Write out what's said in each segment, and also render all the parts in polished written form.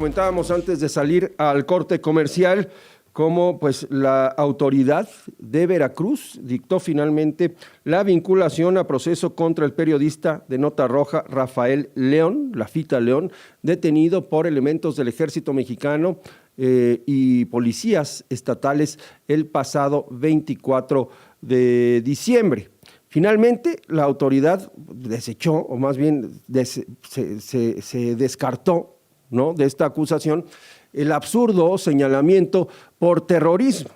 Comentábamos antes de salir al corte comercial cómo pues la autoridad de Veracruz dictó finalmente la vinculación a proceso contra el periodista de Nota Roja Rafael León, Lafita León, detenido por elementos del Ejército Mexicano y policías estatales el pasado 24 de diciembre. Finalmente, la autoridad desechó, o más bien se descartó, ¿no?, de esta acusación, el absurdo señalamiento por terrorismo.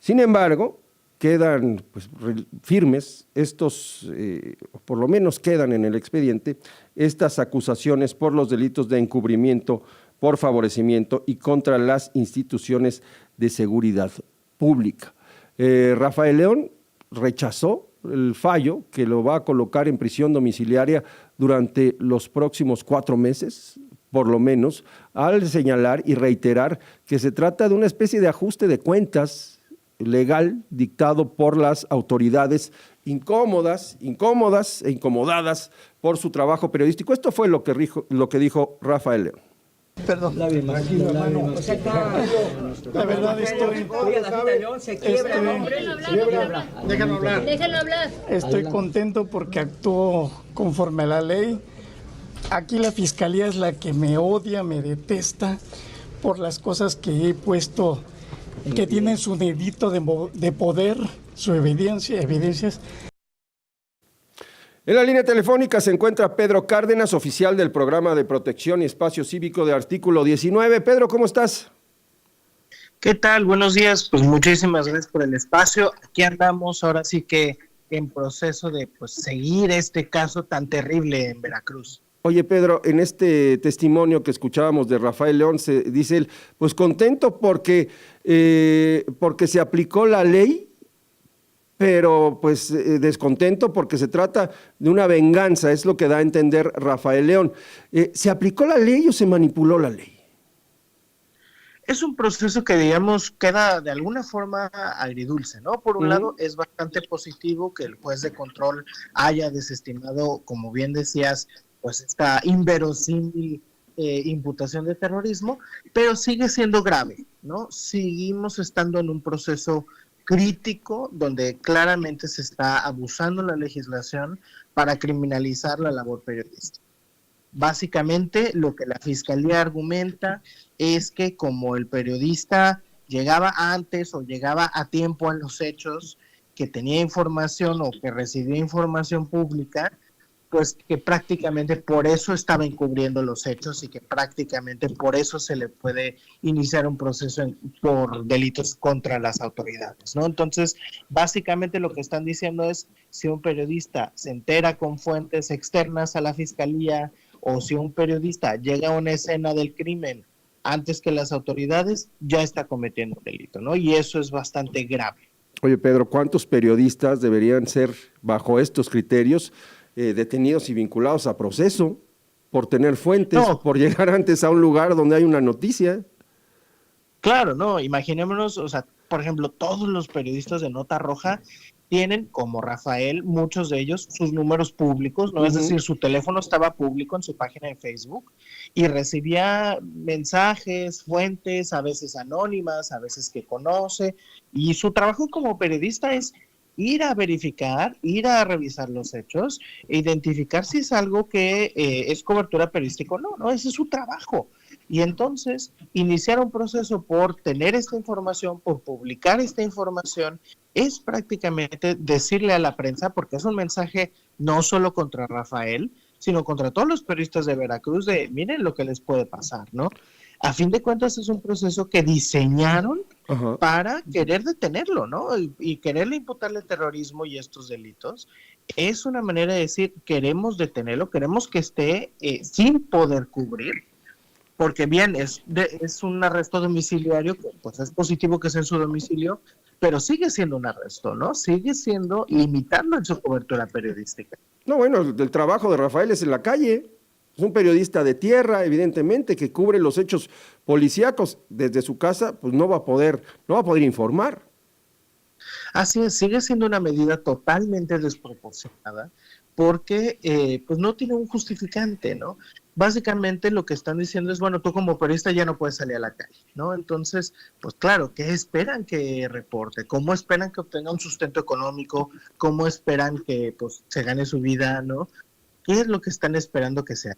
Sin embargo, quedan pues, firmes estos, por lo menos quedan en el expediente, estas acusaciones por los delitos de encubrimiento, por favorecimiento y contra las instituciones de seguridad pública. Rafael León rechazó el fallo que lo va a colocar en prisión domiciliaria durante los próximos 4 meses, por lo menos, al señalar y reiterar que se trata de una especie de ajuste de cuentas legal dictado por las autoridades incómodas e incomodadas por su trabajo periodístico. Esto fue lo que dijo Rafael León. Perdón. La verdad estoy... Déjalo hablar. Estoy contento porque actuó conforme a la ley. Aquí la fiscalía es la que me odia, me detesta por las cosas que he puesto, que tienen su dedito de poder, su evidencias. En la línea telefónica se encuentra Pedro Cárdenas, oficial del Programa de Protección y Espacio Cívico de Artículo 19. Pedro, ¿cómo estás? ¿Qué tal? Buenos días. Pues muchísimas gracias por el espacio. Aquí andamos ahora sí que en proceso de pues seguir este caso tan terrible en Veracruz. Oye, Pedro, en este testimonio que escuchábamos de Rafael León, dice él, pues contento porque se aplicó la ley, pero pues descontento porque se trata de una venganza, es lo que da a entender Rafael León. ¿Se aplicó la ley o se manipuló la ley? Es un proceso que, digamos, queda de alguna forma agridulce, ¿no? Por un lado, es bastante positivo que el juez de control haya desestimado, como bien decías, pues esta inverosímil imputación de terrorismo, pero sigue siendo grave, ¿no? Seguimos estando en un proceso crítico donde claramente se está abusando la legislación para criminalizar la labor periodística. Básicamente lo que la fiscalía argumenta es que como el periodista llegaba antes o llegaba a tiempo a los hechos, que tenía información o que recibía información pública, pues que prácticamente por eso estaba encubriendo los hechos y que prácticamente por eso se le puede iniciar un proceso por delitos contra las autoridades, ¿no? Entonces, básicamente lo que están diciendo es, si un periodista se entera con fuentes externas a la fiscalía o si un periodista llega a una escena del crimen antes que las autoridades, ya está cometiendo un delito, ¿no? Y eso es bastante grave. Oye, Pedro, ¿cuántos periodistas deberían ser, bajo estos criterios, detenidos y vinculados a proceso por tener fuentes, por llegar antes a un lugar donde hay una noticia? Claro, no, imaginémonos, o sea, por ejemplo, todos los periodistas de Nota Roja tienen, como Rafael, muchos de ellos, sus números públicos, ¿no? Es decir, su teléfono estaba público en su página de Facebook y recibía mensajes, fuentes, a veces anónimas, a veces que conoce, y su trabajo como periodista es ir a verificar, ir a revisar los hechos, e identificar si es algo que es cobertura periodística o no, ¿no? Ese es su trabajo. Y entonces, iniciar un proceso por tener esta información, por publicar esta información, es prácticamente decirle a la prensa, porque es un mensaje no solo contra Rafael, sino contra todos los periodistas de Veracruz, de miren lo que les puede pasar, ¿no? A fin de cuentas es un proceso que diseñaron para querer detenerlo, ¿no? Y quererle imputarle terrorismo y estos delitos. Es una manera de decir, queremos detenerlo, queremos que esté sin poder cubrir, porque bien, es un arresto domiciliario, pues es positivo que sea en su domicilio, pero sigue siendo un arresto, ¿no? Sigue siendo, limitando en su cobertura periodística. No, bueno, el trabajo de Rafael es en la calle. Es un periodista de tierra, evidentemente, que cubre los hechos policíacos desde su casa, pues no va a poder informar. Así es, sigue siendo una medida totalmente desproporcionada, porque pues no tiene un justificante, ¿no? Básicamente lo que están diciendo es, bueno, tú como periodista ya no puedes salir a la calle, ¿no? Entonces, pues claro, ¿qué esperan que reporte? ¿Cómo esperan que obtenga un sustento económico? ¿Cómo esperan que pues se gane su vida, ¿no? ¿Qué es lo que están esperando que sea?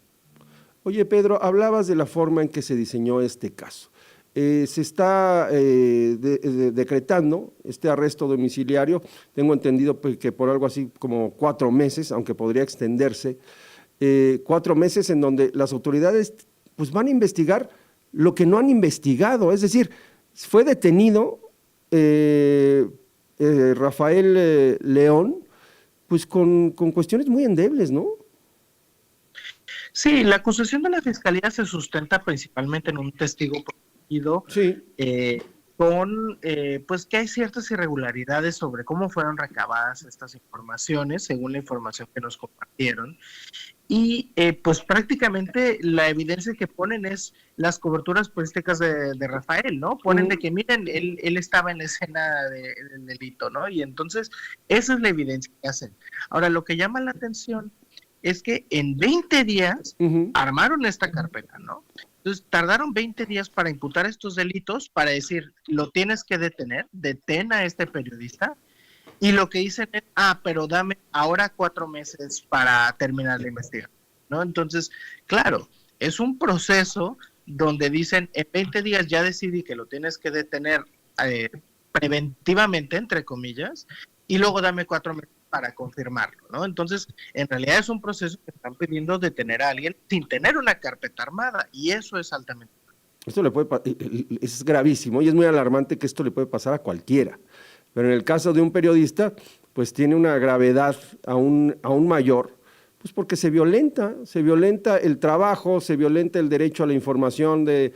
Oye, Pedro, hablabas de la forma en que se diseñó este caso. Se está decretando este arresto domiciliario, tengo entendido que por algo así como 4 meses, aunque podría extenderse, 4 meses en donde las autoridades pues van a investigar lo que no han investigado, es decir, fue detenido Rafael León, pues con cuestiones muy endebles, ¿no? Sí, la acusación de la Fiscalía se sustenta principalmente en un testigo protegido, Sí. Pues que hay ciertas irregularidades sobre cómo fueron recabadas estas informaciones, según la información que nos compartieron. Y pues prácticamente la evidencia que ponen es las coberturas políticas de Rafael, ¿no? Ponen de que, miren, él estaba en la escena del delito, ¿no? Y entonces esa es la evidencia que hacen. Ahora, lo que llama la atención es que en 20 días armaron esta carpeta, ¿no? Entonces tardaron 20 días para imputar estos delitos, para decir, lo tienes que detener, detén a este periodista. Y lo que dicen es, pero dame ahora 4 meses para terminar la investigación, ¿no? Entonces, claro, es un proceso donde dicen, en 20 días ya decidí que lo tienes que detener preventivamente, entre comillas, y luego dame 4 meses para confirmarlo, ¿no? Entonces, en realidad es un proceso que están pidiendo detener a alguien sin tener una carpeta armada, y eso es altamente. Esto es gravísimo y es muy alarmante que esto le puede pasar a cualquiera. Pero en el caso de un periodista, pues tiene una gravedad aún mayor, pues porque se violenta el trabajo, se violenta el derecho a la información de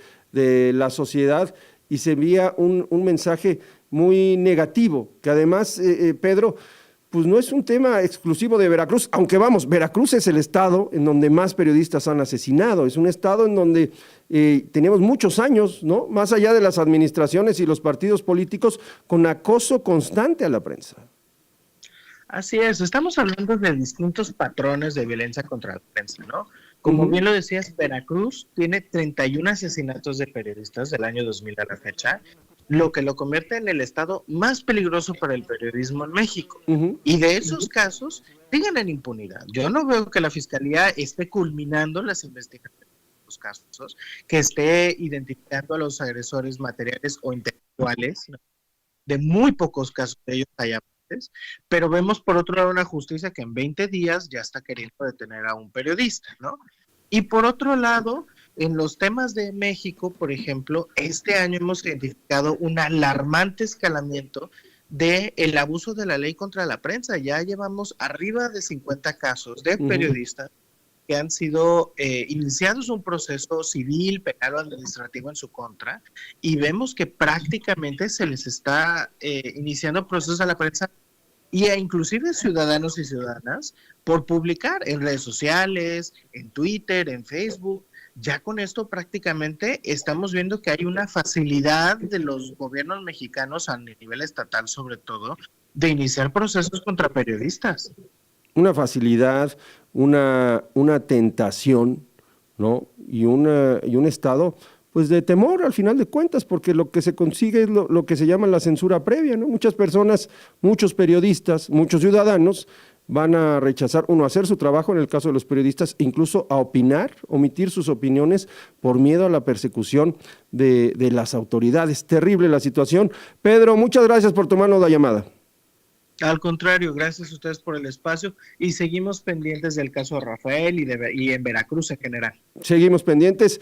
la sociedad y se envía un mensaje muy negativo, que además, Pedro, pues no es un tema exclusivo de Veracruz, aunque vamos, Veracruz es el estado en donde más periodistas han asesinado, es un estado en donde tenemos muchos años, ¿no? Más allá de las administraciones y los partidos políticos, con acoso constante a la prensa. Así es, estamos hablando de distintos patrones de violencia contra la prensa, ¿no? Como bien lo decías, Veracruz tiene 31 asesinatos de periodistas del año 2000 a la fecha, lo que lo convierte en el estado más peligroso para el periodismo en México. Y de esos casos siguen en impunidad. Yo no veo que la Fiscalía esté culminando las investigaciones de los casos, que esté identificando a los agresores materiales o intelectuales, ¿no? De muy pocos casos de ellos hay avances, pero vemos por otro lado una justicia que en 20 días ya está queriendo detener a un periodista, ¿no? Y por otro lado, en los temas de México, por ejemplo, este año hemos identificado un alarmante escalamiento del abuso de la ley contra la prensa. Ya llevamos arriba de 50 casos de periodistas que han sido iniciados un proceso civil, penal o administrativo en su contra, y vemos que prácticamente se les está iniciando procesos a la prensa y a inclusive ciudadanos y ciudadanas por publicar en redes sociales, en Twitter, en Facebook. Ya con esto prácticamente estamos viendo que hay una facilidad de los gobiernos mexicanos a nivel estatal sobre todo de iniciar procesos contra periodistas. Una facilidad, una tentación, ¿no? Y un estado pues de temor al final de cuentas, porque lo que se consigue es lo que se llama la censura previa, ¿no? Muchas personas, muchos periodistas, muchos ciudadanos van a rechazar, a hacer su trabajo en el caso de los periodistas, incluso a opinar, omitir sus opiniones por miedo a la persecución de las autoridades. Terrible la situación. Pedro, muchas gracias por tomarnos la llamada. Al contrario, gracias a ustedes por el espacio y seguimos pendientes del caso de Rafael y en Veracruz en general. Seguimos pendientes.